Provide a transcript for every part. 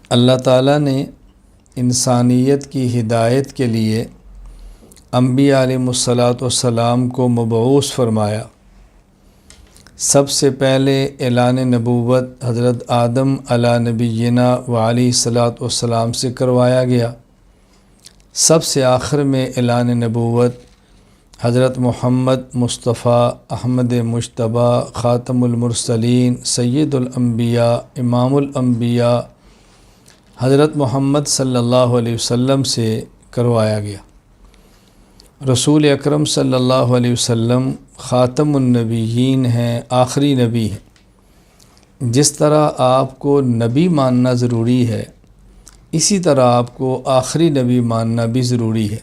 اللہ تعالیٰ نے انسانیت کی ہدایت کے لیے انبیاء علیہم الصلاۃ والسلام کو مبعوث فرمایا۔ سب سے پہلے اعلان نبوت حضرت آدم علی نبینا و علیہ الصلاۃ والسلام سے کروایا گیا۔ سب سے آخر میں اعلان نبوت حضرت محمد مصطفیٰ احمد مجتبیٰ خاتم المرسلین سید الانبیاء امام الانبیاء حضرت محمد صلی اللہ علیہ وسلم سے کروایا گیا۔ رسول اکرم صلی اللہ علیہ وسلم خاتم النبیین ہیں، آخری نبی ہیں۔ جس طرح آپ کو نبی ماننا ضروری ہے، اسی طرح آپ کو آخری نبی ماننا بھی ضروری ہے۔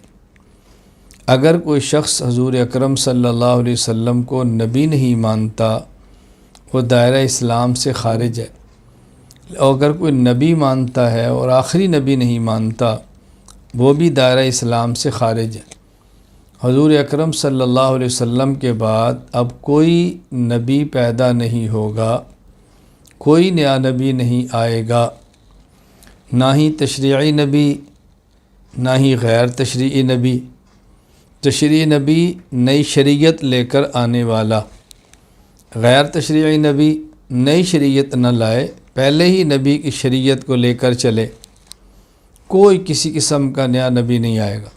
اگر کوئی شخص حضور اکرم صلی اللہ علیہ وسلم کو نبی نہیں مانتا، وہ دائرہ اسلام سے خارج ہے۔ اور اگر کوئی نبی مانتا ہے اور آخری نبی نہیں مانتا، وہ بھی دائرہ اسلام سے خارج ہے۔ حضور اکرم صلی اللہ علیہ وسلم کے بعد اب کوئی نبی پیدا نہیں ہوگا، کوئی نیا نبی نہیں آئے گا، نہ ہی تشریعی نبی نہ ہی غیر تشریعی نبی۔ تشریعی نبی نئی شریعت لے کر آنے والا، غیر تشریعی نبی نئی شریعت نہ لائے، پہلے ہی نبی کی شریعت کو لے کر چلے۔ کوئی کسی قسم کا نیا نبی نہیں آئے گا۔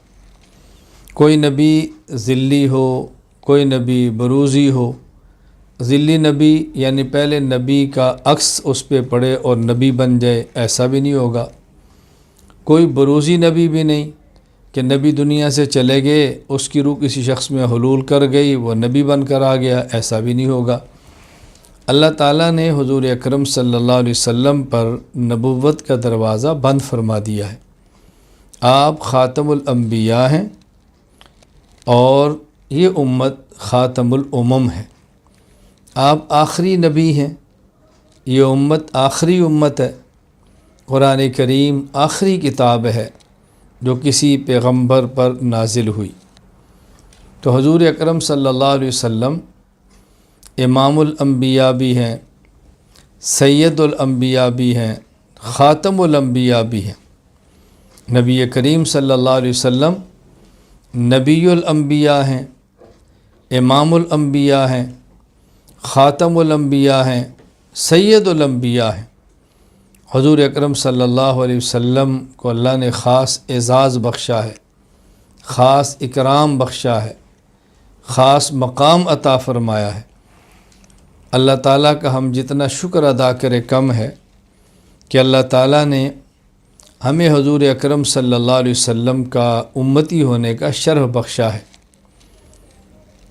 کوئی نبی ذلی ہو، کوئی نبی بروزی ہو۔ ذلی نبی یعنی پہلے نبی کا عکس اس پہ پڑے اور نبی بن جائے، ایسا بھی نہیں ہوگا۔ کوئی بروزی نبی بھی نہیں کہ نبی دنیا سے چلے گئے، اس کی روح کسی شخص میں حلول کر گئی، وہ نبی بن کر آ گیا، ایسا بھی نہیں ہوگا۔ اللہ تعالیٰ نے حضور اکرم صلی اللہ علیہ وسلم پر نبوت کا دروازہ بند فرما دیا ہے۔ آپ خاتم الانبیاء ہیں اور یہ امت خاتم الامم ہے۔ آپ آخری نبی ہیں، یہ امت آخری امت ہے۔ قرآن کریم آخری کتاب ہے جو کسی پیغمبر پر نازل ہوئی۔ تو حضور اکرم صلی اللہ علیہ وسلم امام الانبیاء بھی ہیں، سید الانبیاء بھی ہیں، خاتم الانبیاء بھی ہیں۔ نبی کریم صلی اللہ علیہ وسلم نبی الانبیاء ہیں، امام الانبیاء ہیں، خاتم الانبیاء ہیں، سید الانبیاء ہیں۔ حضور اکرم صلی اللہ علیہ وسلم کو اللہ نے خاص اعزاز بخشا ہے، خاص اکرام بخشا ہے، خاص مقام عطا فرمایا ہے۔ اللہ تعالیٰ کا ہم جتنا شکر ادا کرے کم ہے کہ اللہ تعالیٰ نے ہمیں حضور اکرم صلی اللہ علیہ وسلم کا امتی ہونے کا شرف بخشا ہے۔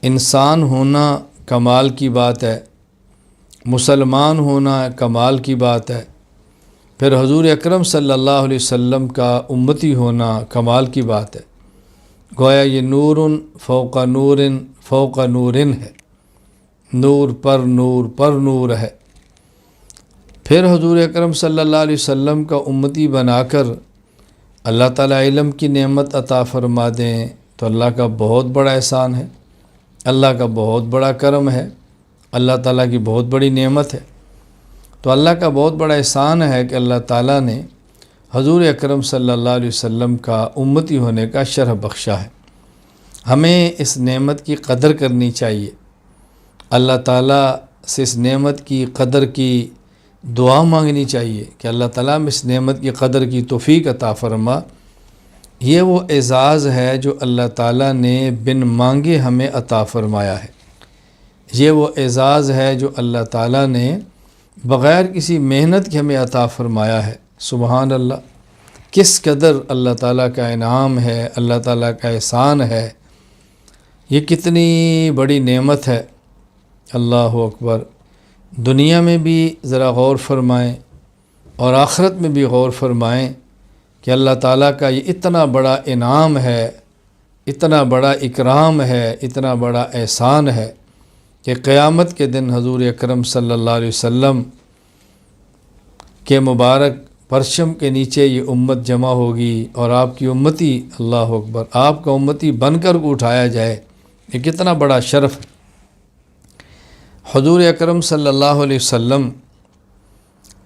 انسان ہونا کمال کی بات ہے، مسلمان ہونا کمال کی بات ہے، پھر حضور اکرم صلی اللہ علیہ وسلم کا امتی ہونا کمال کی بات ہے۔ گویا یہ نور فوق نور فوق نور ہے، نور پر نور پر نور ہے۔ پھر حضور اکرم صلی اللہ علیہ وسلم کا امتی بنا کر اللہ تعالیٰ علم کی نعمت عطا فرما دیں تو اللہ کا بہت بڑا احسان ہے، اللہ کا بہت بڑا کرم ہے، اللہ تعالیٰ کی بہت بڑی نعمت ہے۔ تو اللہ کا بہت بڑا احسان ہے کہ اللہ تعالیٰ نے حضور اکرم صلی اللہ علیہ وسلم کا امتی ہونے کا شرف بخشا ہے۔ ہمیں اس نعمت کی قدر کرنی چاہیے، اللہ تعالیٰ سے اس نعمت کی قدر کی دعا مانگنی چاہیے کہ اللہ تعالیٰ میں اس نعمت کی قدر کی توفیق عطا فرما۔ یہ وہ اعزاز ہے جو اللہ تعالیٰ نے بن مانگے ہمیں عطا فرمایا ہے۔ یہ وہ اعزاز ہے جو اللہ تعالیٰ نے بغیر کسی محنت کے ہمیں عطا فرمایا ہے۔ سبحان اللہ، کس قدر اللہ تعالیٰ کا انعام ہے، اللہ تعالیٰ کا احسان ہے، یہ کتنی بڑی نعمت ہے۔ اللہ اکبر۔ دنیا میں بھی ذرا غور فرمائیں اور آخرت میں بھی غور فرمائیں کہ اللہ تعالیٰ کا یہ اتنا بڑا انعام ہے، اتنا بڑا اکرام ہے، اتنا بڑا احسان ہے کہ قیامت کے دن حضور اکرم صلی اللہ علیہ وسلم کے مبارک پرچم کے نیچے یہ امت جمع ہوگی اور آپ کی امتی، اللہ اکبر، آپ کا امتی بن کر کو اٹھایا جائے، یہ کتنا بڑا شرف ہے۔ حضور اکرم صلی اللہ علیہ وسلم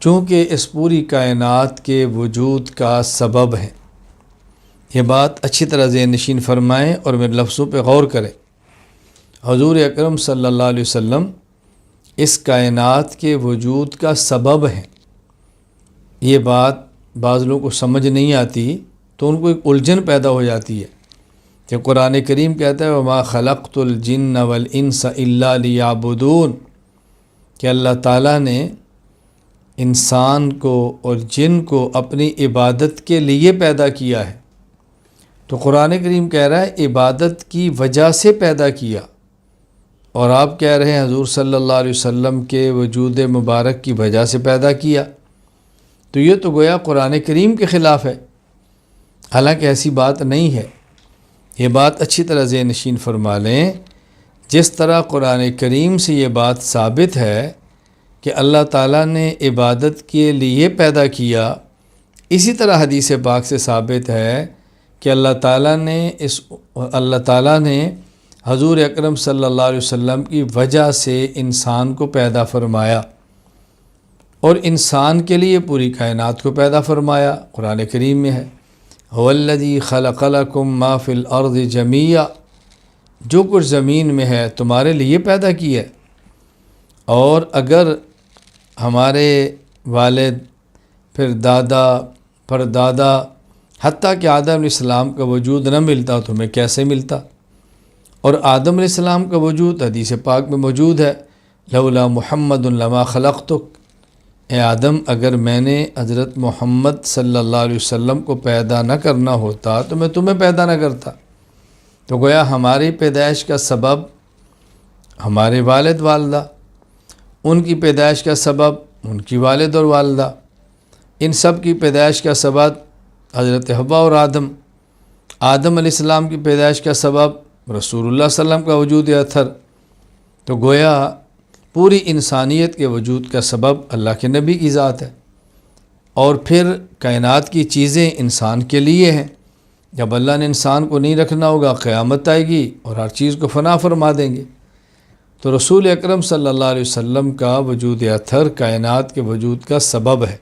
چونکہ اس پوری کائنات کے وجود کا سبب ہے۔ یہ بات اچھی طرح ذہن نشین فرمائیں اور میرے لفظوں پہ غور کریں۔ حضور اکرم صلی اللہ علیہ وسلم اس کائنات کے وجود کا سبب ہے۔ یہ بات بعض لوگوں کو سمجھ نہیں آتی تو ان کو ایک الجھن پیدا ہو جاتی ہے کہ قرآن کریم کہتا ہے وَمَا خَلَقْتُ الْجِنَّ وَالْإِنسَ إِلَّا لِيَعْبُدُونَ کہ اللہ تعالیٰ نے انسان کو اور جن کو اپنی عبادت کے لیے پیدا کیا ہے۔ تو قرآن کریم کہہ رہا ہے عبادت کی وجہ سے پیدا کیا، اور آپ کہہ رہے ہیں حضور صلی اللہ علیہ وسلم کے وجود مبارک کی وجہ سے پیدا کیا، تو یہ تو گویا قرآن کریم کے خلاف ہے، حالانکہ ایسی بات نہیں ہے۔ یہ بات اچھی طرح ذہن نشین فرما لیں۔ جس طرح قرآن کریم سے یہ بات ثابت ہے کہ اللہ تعالیٰ نے عبادت کے لیے پیدا کیا، اسی طرح حدیث پاک سے ثابت ہے کہ اللہ تعالیٰ نے حضور اکرم صلی اللہ علیہ وسلم کی وجہ سے انسان کو پیدا فرمایا، اور انسان کے لیے پوری کائنات کو پیدا فرمایا۔ قرآن کریم میں ہے هو الذی خلق لکم ما فی الارض جمیعا، جو کچھ زمین میں ہے تمہارے لیے پیدا کیا ہے۔ اور اگر ہمارے والد، پھر دادا، پردادا، حتیٰ کہ آدم علیہ السلام کا وجود نہ ملتا تو ہمیں کیسے ملتا؟ اور آدم علیہ السلام کا وجود حدیث پاک میں موجود ہے لولا محمد لما خلقتک، اے آدم اگر میں نے حضرت محمد صلی اللہ علیہ وسلم کو پیدا نہ کرنا ہوتا تو میں تمہیں پیدا نہ کرتا۔ تو گویا ہماری پیدائش کا سبب ہمارے والد والدہ، ان کی پیدائش کا سبب ان کی والد اور والدہ، ان سب کی پیدائش کا سبب حضرت حوا اور آدم علیہ السلام کی پیدائش کا سبب رسول اللہ صلی اللہ علیہ وسلم کا وجود اطہر۔ تو گویا پوری انسانیت کے وجود کا سبب اللہ کے نبی کی ذات ہے، اور پھر کائنات کی چیزیں انسان کے لیے ہیں۔ جب اللہ نے انسان کو نہیں رکھنا ہوگا قیامت آئے گی اور ہر چیز کو فنا فرما دیں گے۔ تو رسول اکرم صلی اللہ علیہ وسلم کا وجود اطہر کائنات کے وجود کا سبب ہے۔